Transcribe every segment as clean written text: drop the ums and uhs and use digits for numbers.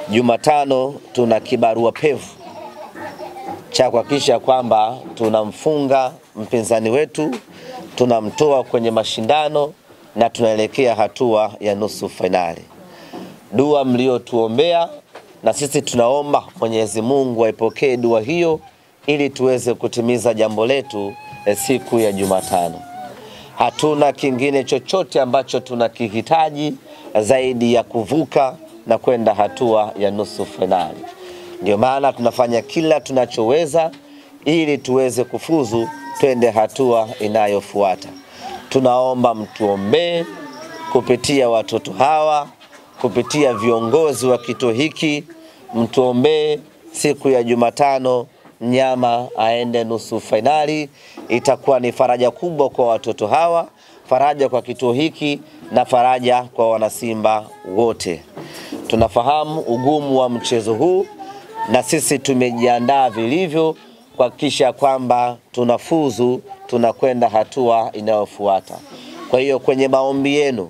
Jumatano tuna kibarua pevu cha kuhakikisha kwamba tunamfunga mpinzani wetu, tunamtoa kwenye mashindano na tunaelekea hatua ya nusu finali. Dua mliotuombea na sisi tunaomba Mwenyezi Mungu aipokee dua hiyo ili tuweze kutimiza jambo letu siku ya Jumatano. Hatuna kingine chochote ambacho tunakihitaji zaidi ya kuvuka na kwenda hatua ya nusu finali. Ndio maana tunafanya kila tunachoweza ili tuweze kufuzu twende hatua inayofuata. Tunaomba mtuombee kupitia watoto hawa, kupitia viongozi wa kituo hiki, mtuombee siku ya Jumatano mnyama aende nusu finali. Itakuwa ni faraja kubwa kwa watoto hawa, faraja kwa kituo hiki na faraja kwa wanasimba wote. Tunafahamu ugumu wa mchezo huu na sisi tumejiandaa vilivyo kuhakikisha kwamba tunafuzu, tunakwenda hatua inayofuata. Kwa hiyo kwenye maombi yenu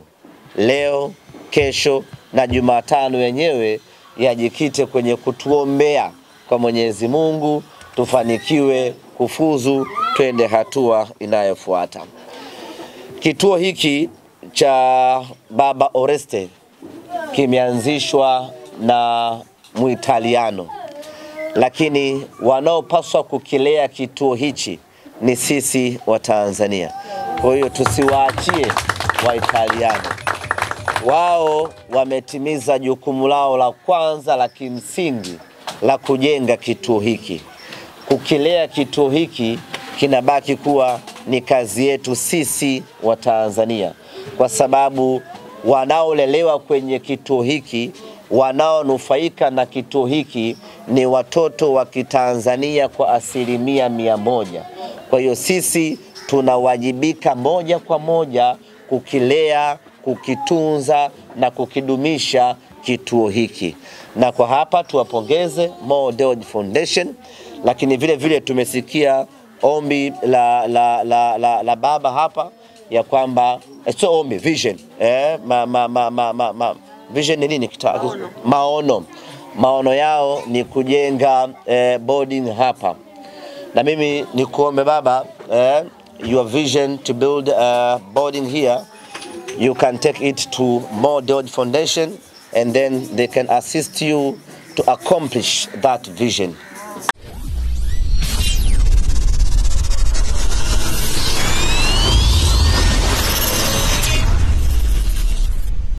leo, kesho na Jumatano yenyewe yajikite kwenye kutuombea kwa Mwenyezi Mungu tufanikiwe kufuzu twende hatua inayofuata. Kituo hiki cha Baba Oreste kimeanzishwa na Muitaliano, lakini wanaopaswa kukilea kituo hichi ni sisi wa Tanzania. Kwa hiyo tusiwaachie Waitaliano. Wao wametimiza jukumu lao la kwanza la kimsingi la kujenga kituo hiki. Kukilea kituo hiki kinabaki kuwa ni kazi yetu sisi wa Tanzania, kwa sababu wanaolelewa kwenye kituo hiki, wanaonufaika na kituo hiki ni watoto wa Kitanzania kwa 100%. Kwa hiyo sisi tunawajibika moja kwa moja kukilea, kukitunza na kukidumisha kituo hiki. Na kwa hapa tuwapongeze Mo Dewji Foundation, lakini vile vile tumesikia ombi la baba hapa ya kwamba sio ombi, vision. Vision ni nini? Maono yao ni kujenga boarding hapa. Na mimi nikuombe baba, your vision to build a boarding here, you can take it to Mo Dewji Foundation and then they can assist you to accomplish that vision.